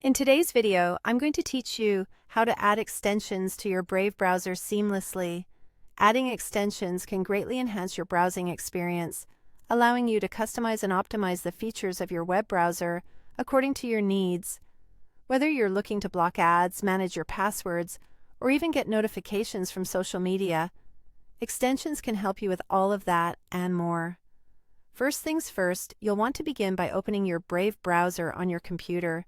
In today's video, I'm going to teach you how to add extensions to your Brave browser seamlessly. Adding extensions can greatly enhance your browsing experience, allowing you to customize and optimize the features of your web browser according to your needs. Whether you're looking to block ads, manage your passwords, or even get notifications from social media, extensions can help you with all of that and more. First things first, you'll want to begin by opening your Brave browser on your computer.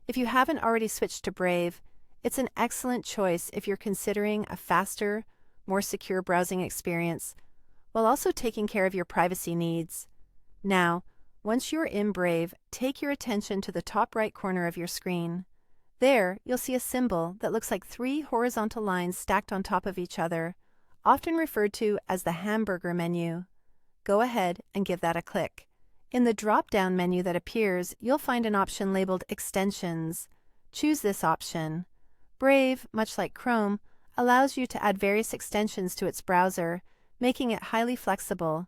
If you haven't already switched to Brave, it's an excellent choice if you're considering a faster, more secure browsing experience, while also taking care of your privacy needs. Now, once you're in Brave, take your attention to the top right corner of your screen. There, you'll see a symbol that looks like three horizontal lines stacked on top of each other, often referred to as the hamburger menu. Go ahead and give that a click. In the drop-down menu that appears, you'll find an option labeled Extensions. Choose this option. Brave, much like Chrome, allows you to add various extensions to its browser, making it highly flexible.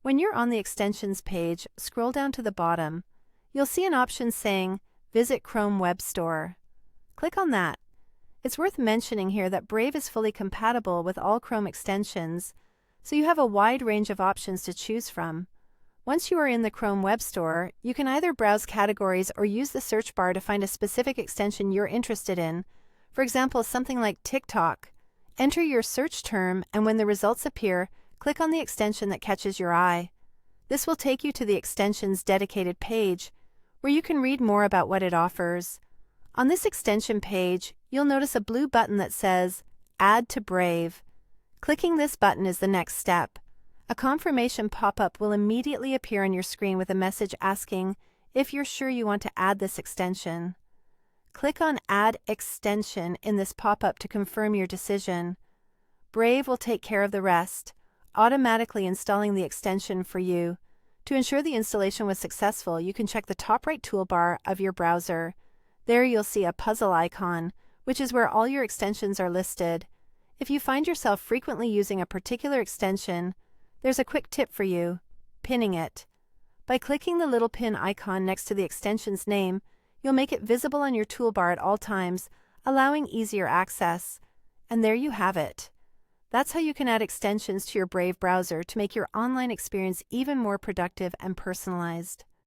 When you're on the Extensions page, scroll down to the bottom. You'll see an option saying, Visit Chrome Web Store. Click on that. It's worth mentioning here that Brave is fully compatible with all Chrome extensions, so you have a wide range of options to choose from. Once you are in the Chrome Web Store, you can either browse categories or use the search bar to find a specific extension you're interested in. For example, something like TikTok. Enter your search term, and when the results appear, click on the extension that catches your eye. This will take you to the extension's dedicated page, where you can read more about what it offers. On this extension page, you'll notice a blue button that says, Add to Brave. Clicking this button is the next step. A confirmation pop-up will immediately appear on your screen with a message asking if you're sure you want to add this extension. Click on Add Extension in this pop-up to confirm your decision. Brave will take care of the rest, automatically installing the extension for you. To ensure the installation was successful, you can check the top right toolbar of your browser. There you'll see a puzzle icon, which is where all your extensions are listed. If you find yourself frequently using a particular extension, there's a quick tip for you: pinning it. By clicking the little pin icon next to the extension's name, you'll make it visible on your toolbar at all times, allowing easier access. And there you have it. That's how you can add extensions to your Brave browser to make your online experience even more productive and personalized.